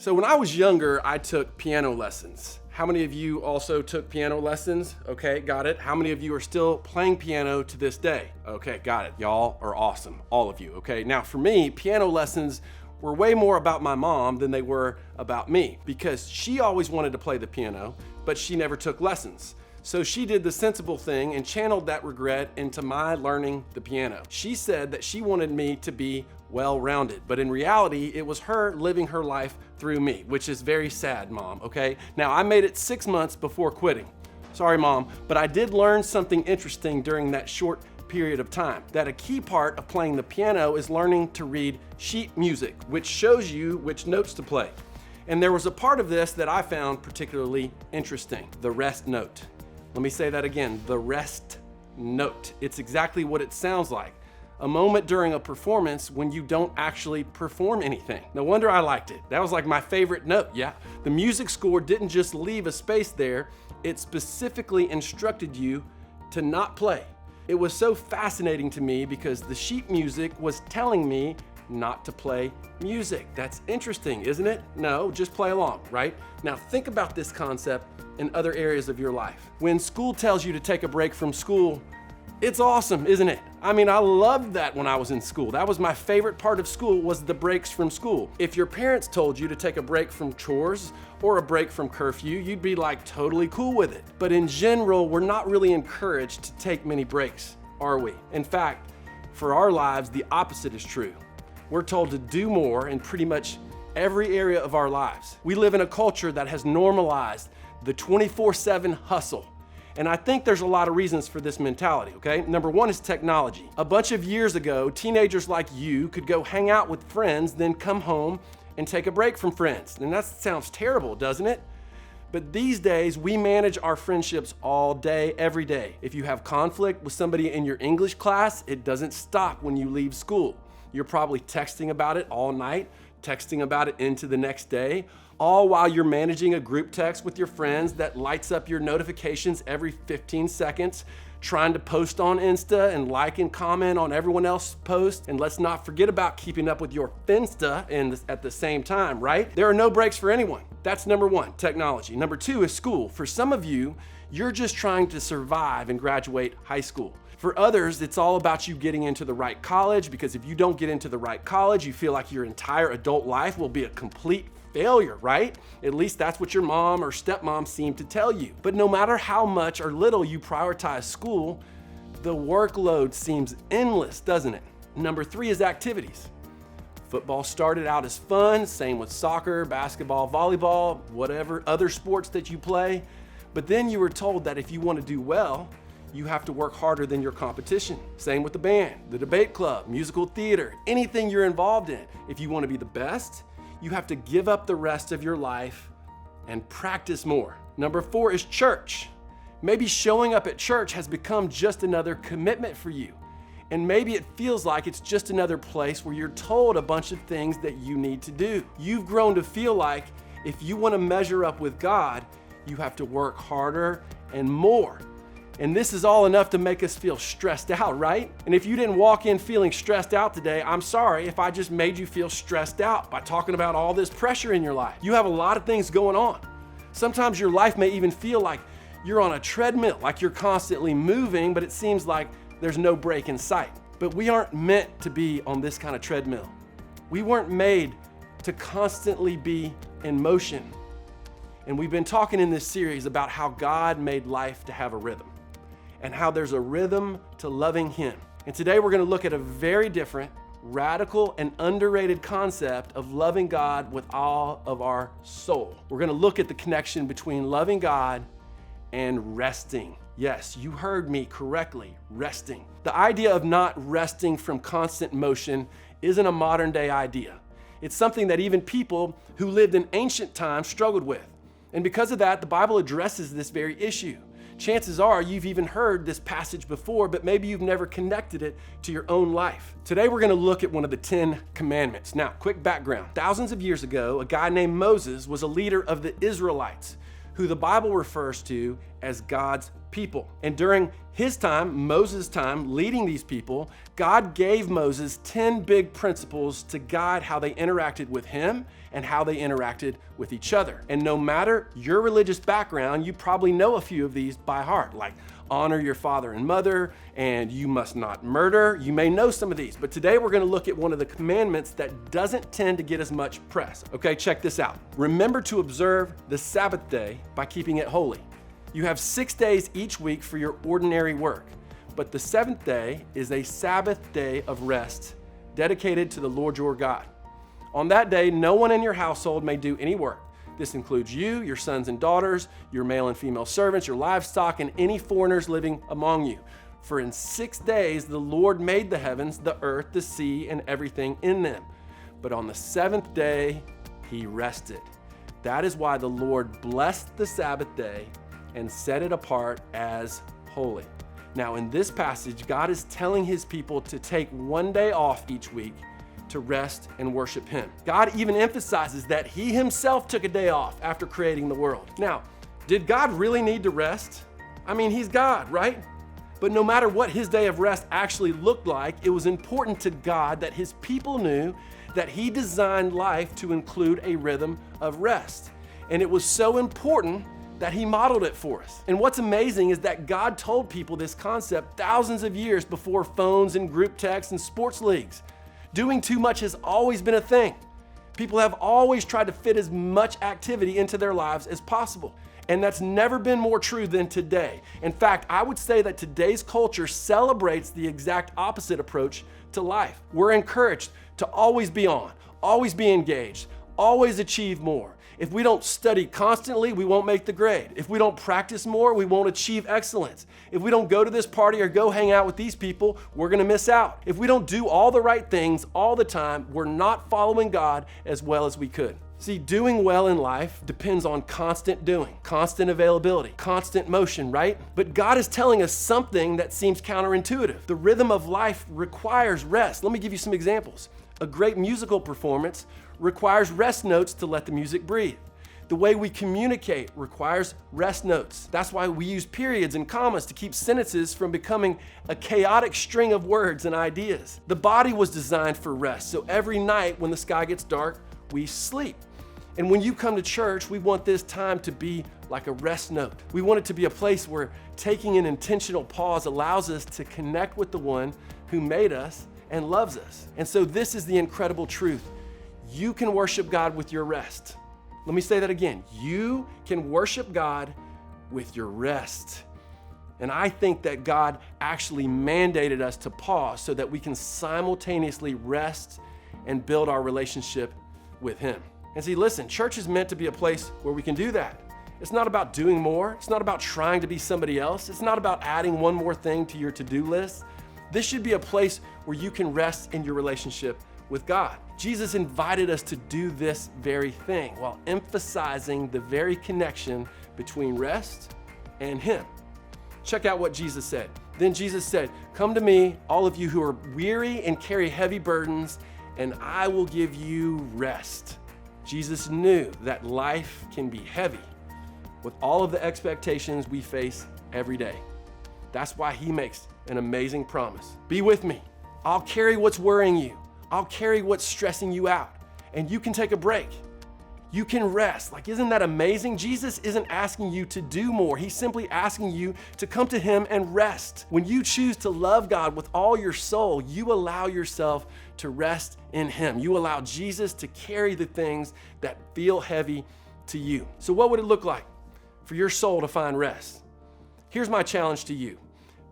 So when I was younger, I took piano lessons. How many of you also took piano lessons? Okay, got it. How many of you are still playing piano to this day? Okay, got it. Y'all are awesome, all of you, okay? Now for me, piano lessons were way more about my mom than they were about me because she always wanted to play the piano, but she never took lessons. So she did the sensible thing and channeled that regret into my learning the piano. She said that she wanted me to be well-rounded, but in reality, it was her living her life through me, which is very sad, Mom, okay? Now, I made it 6 months before quitting. Sorry, Mom, but I did learn something interesting during that short period of time, that a key part of playing the piano is learning to read sheet music, which shows you which notes to play. And there was a part of this that I found particularly interesting, the rest note. Let me say that again, the rest note. It's exactly what it sounds like. A moment during a performance when you don't actually perform anything. No wonder I liked it. That was like my favorite note, yeah. The music score didn't just leave a space there, it specifically instructed you to not play. It was so fascinating to me because the sheet music was telling me not to play music. That's interesting, isn't it? No, just play along, right? Now think about this concept in other areas of your life. When school tells you to take a break from school, it's awesome, isn't it? I mean, I loved that when I was in school. That was my favorite part of school, was the breaks from school. If your parents told you to take a break from chores or a break from curfew, you'd be like totally cool with it. But in general, we're not really encouraged to take many breaks, are we? In fact, for our lives, the opposite is true. We're told to do more in pretty much every area of our lives. We live in a culture that has normalized the 24/7 hustle. And I think there's a lot of reasons for this mentality, okay? Number one is technology. A bunch of years ago, teenagers like you could go hang out with friends, then come home and take a break from friends. And that sounds terrible, doesn't it? But these days, we manage our friendships all day, every day. If you have conflict with somebody in your English class, it doesn't stop when you leave school. You're probably texting about it all night, texting about it into the next day, all while you're managing a group text with your friends that lights up your notifications every 15 seconds, trying to post on Insta and like and comment on everyone else's post. And let's not forget about keeping up with your Finsta at the same time, right? There are no breaks for anyone. That's number one, technology. Number two is school. For some of you, you're just trying to survive and graduate high school. For others, it's all about you getting into the right college, because if you don't get into the right college, you feel like your entire adult life will be a complete failure, right? At least that's what your mom or stepmom seemed to tell you. But no matter how much or little you prioritize school, the workload seems endless, doesn't it? Number three is activities. Football started out as fun, same with soccer, basketball, volleyball, whatever other sports that you play. But then you were told that if you want to do well, you have to work harder than your competition. Same with the band, the debate club, musical theater, anything you're involved in. If you want to be the best, you have to give up the rest of your life and practice more. Number four is church. Maybe showing up at church has become just another commitment for you. And maybe it feels like it's just another place where you're told a bunch of things that you need to do. You've grown to feel like if you want to measure up with God, you have to work harder and more. And this is all enough to make us feel stressed out, right? And if you didn't walk in feeling stressed out today, I'm sorry if I just made you feel stressed out by talking about all this pressure in your life. You have a lot of things going on. Sometimes your life may even feel like you're on a treadmill, like you're constantly moving, but it seems like there's no break in sight. But we aren't meant to be on this kind of treadmill. We weren't made to constantly be in motion. And we've been talking in this series about how God made life to have a rhythm, and how there's a rhythm to loving Him. And today we're going to look at a very different, radical, and underrated concept of loving God with all of our soul. We're going to look at the connection between loving God and resting. Yes, you heard me correctly, resting. The idea of not resting from constant motion isn't a modern day idea. It's something that even people who lived in ancient times struggled with. And because of that, the Bible addresses this very issue. Chances are you've even heard this passage before, but maybe you've never connected it to your own life. Today we're going to look at one of the 10 commandments. Now, quick background. Thousands of years ago, a guy named Moses was a leader of the Israelites who the Bible refers to as God's people. And during his time, Moses' time, leading these people, God gave Moses 10 big principles to guide how they interacted with him and how they interacted with each other. And no matter your religious background, you probably know a few of these by heart, like honor your father and mother, and you must not murder. You may know some of these, but today we're going to look at one of the commandments that doesn't tend to get as much press. Okay, check this out. Remember to observe the Sabbath day by keeping it holy. You have 6 days each week for your ordinary work, but the seventh day is a Sabbath day of rest dedicated to the Lord your God. On that day, no one in your household may do any work. This includes you, your sons and daughters, your male and female servants, your livestock, and any foreigners living among you. For in 6 days the Lord made the heavens, the earth, the sea, and everything in them. But on the seventh day he rested. That is why the Lord blessed the Sabbath day and set it apart as holy. Now in this passage, God is telling his people to take 1 day off each week to rest and worship him. God even emphasizes that he himself took a day off after creating the world. Now, did God really need to rest? I mean, he's God, right? But no matter what his day of rest actually looked like, it was important to God that his people knew that he designed life to include a rhythm of rest. And it was so important that he modeled it for us. And what's amazing is that God told people this concept thousands of years before phones and group texts and sports leagues. Doing too much has always been a thing. People have always tried to fit as much activity into their lives as possible. And that's never been more true than today. In fact, I would say that today's culture celebrates the exact opposite approach to life. We're encouraged to always be on, always be engaged, always achieve more. If we don't study constantly, we won't make the grade. If we don't practice more, we won't achieve excellence. If we don't go to this party or go hang out with these people, we're gonna miss out. If we don't do all the right things all the time, we're not following God as well as we could. See, doing well in life depends on constant doing, constant availability, constant motion, right? But God is telling us something that seems counterintuitive. The rhythm of life requires rest. Let me give you some examples. A great musical performance requires rest notes to let the music breathe. The way we communicate requires rest notes. That's why we use periods and commas to keep sentences from becoming a chaotic string of words and ideas. The body was designed for rest, so every night when the sky gets dark, we sleep. And when you come to church, we want this time to be like a rest note. We want it to be a place where taking an intentional pause allows us to connect with the one who made us and loves us. And so this is the incredible truth. You can worship God with your rest. Let me say that again. You can worship God with your rest. And I think that God actually mandated us to pause so that we can simultaneously rest and build our relationship with him. And see, listen, church is meant to be a place where we can do that. It's not about doing more. It's not about trying to be somebody else. It's not about adding one more thing to your to-do list. This should be a place where you can rest in your relationship with God. Jesus invited us to do this very thing while emphasizing the very connection between rest and him. Check out what Jesus said. Then Jesus said, "Come to me, all of you who are weary and carry heavy burdens, and I will give you rest." Jesus knew that life can be heavy with all of the expectations we face every day. That's why he makes an amazing promise. Be with me. I'll carry what's worrying you. I'll carry what's stressing you out, and you can take a break. You can rest. Like, isn't that amazing? Jesus isn't asking you to do more. He's simply asking you to come to him and rest. When you choose to love God with all your soul, you allow yourself to rest in him. You allow Jesus to carry the things that feel heavy to you. So what would it look like for your soul to find rest? Here's my challenge to you.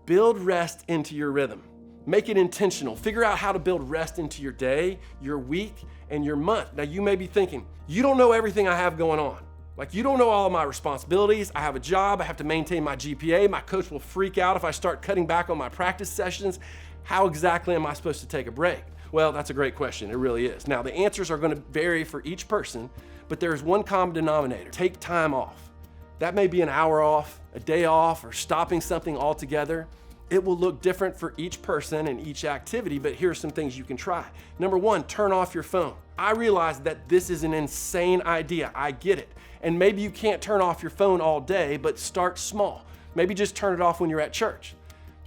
Build rest into your rhythm. Make it intentional. Figure out how to build rest into your day, your week, and your month. Now you may be thinking, you don't know everything I have going on. Like, you don't know all of my responsibilities. I have a job. I have to maintain my GPA. My coach will freak out if I start cutting back on my practice sessions. How exactly am I supposed to take a break? Well, that's a great question. It really is. Now, the answers are going to vary for each person, but there is one common denominator. Take time off. That may be an hour off, a day off, or stopping something altogether. It will look different for each person and each activity, but here are some things you can try. Number one, turn off your phone. I realize that this is an insane idea. I get it. And maybe you can't turn off your phone all day, but start small. Maybe just turn it off when you're at church.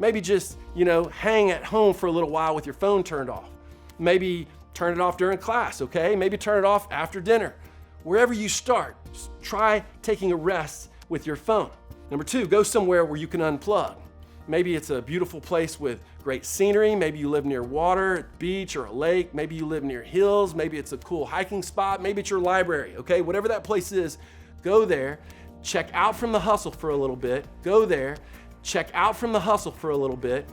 Maybe just, hang at home for a little while with your phone turned off. Maybe turn it off during class, okay? Maybe turn it off after dinner. Wherever you start, try taking a rest with your phone. Number two, go somewhere where you can unplug. Maybe it's a beautiful place with great scenery. Maybe you live near water, beach, or a lake. Maybe you live near hills. Maybe it's a cool hiking spot. Maybe it's your library, okay? Whatever that place is, go there, check out from the hustle for a little bit. Go there, check out from the hustle for a little bit,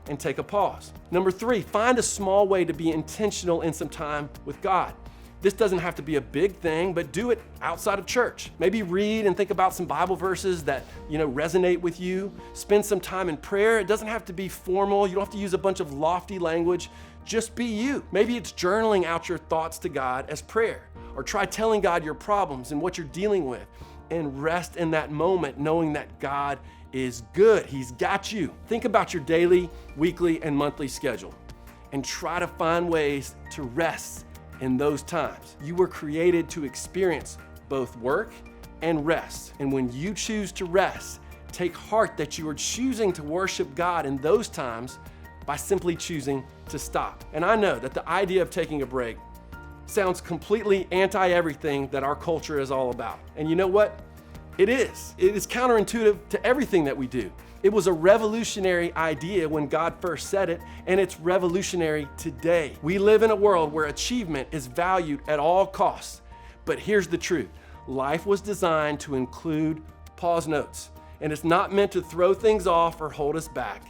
and take a pause. Number three, find a small way to be intentional in some time with God. This doesn't have to be a big thing, but do it outside of church. Maybe read and think about some Bible verses that resonate with you. Spend some time in prayer. It doesn't have to be formal. You don't have to use a bunch of lofty language. Just be you. Maybe it's journaling out your thoughts to God as prayer, or try telling God your problems and what you're dealing with, and rest in that moment knowing that God is good. He's got you. Think about your daily, weekly, and monthly schedule and try to find ways to rest in those times. You were created to experience both work and rest. And when you choose to rest, take heart that you are choosing to worship God in those times by simply choosing to stop. And I know that the idea of taking a break sounds completely anti-everything that our culture is all about. And you know what? It is. It is counterintuitive to everything that we do. It was a revolutionary idea when God first said it, and it's revolutionary today. We live in a world where achievement is valued at all costs. But here's the truth. Life was designed to include pause notes, and it's not meant to throw things off or hold us back.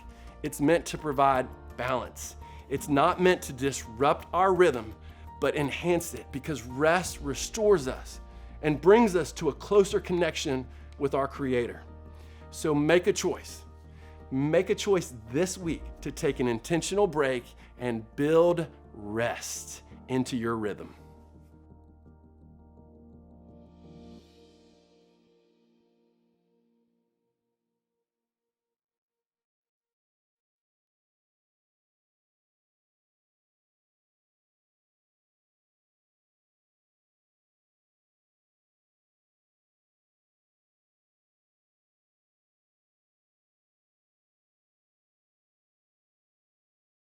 It's meant to provide balance. It's not meant to disrupt our rhythm, but enhance it, because rest restores us and brings us to a closer connection with our Creator. So make a choice. Make a choice this week to take an intentional break and build rest into your rhythm.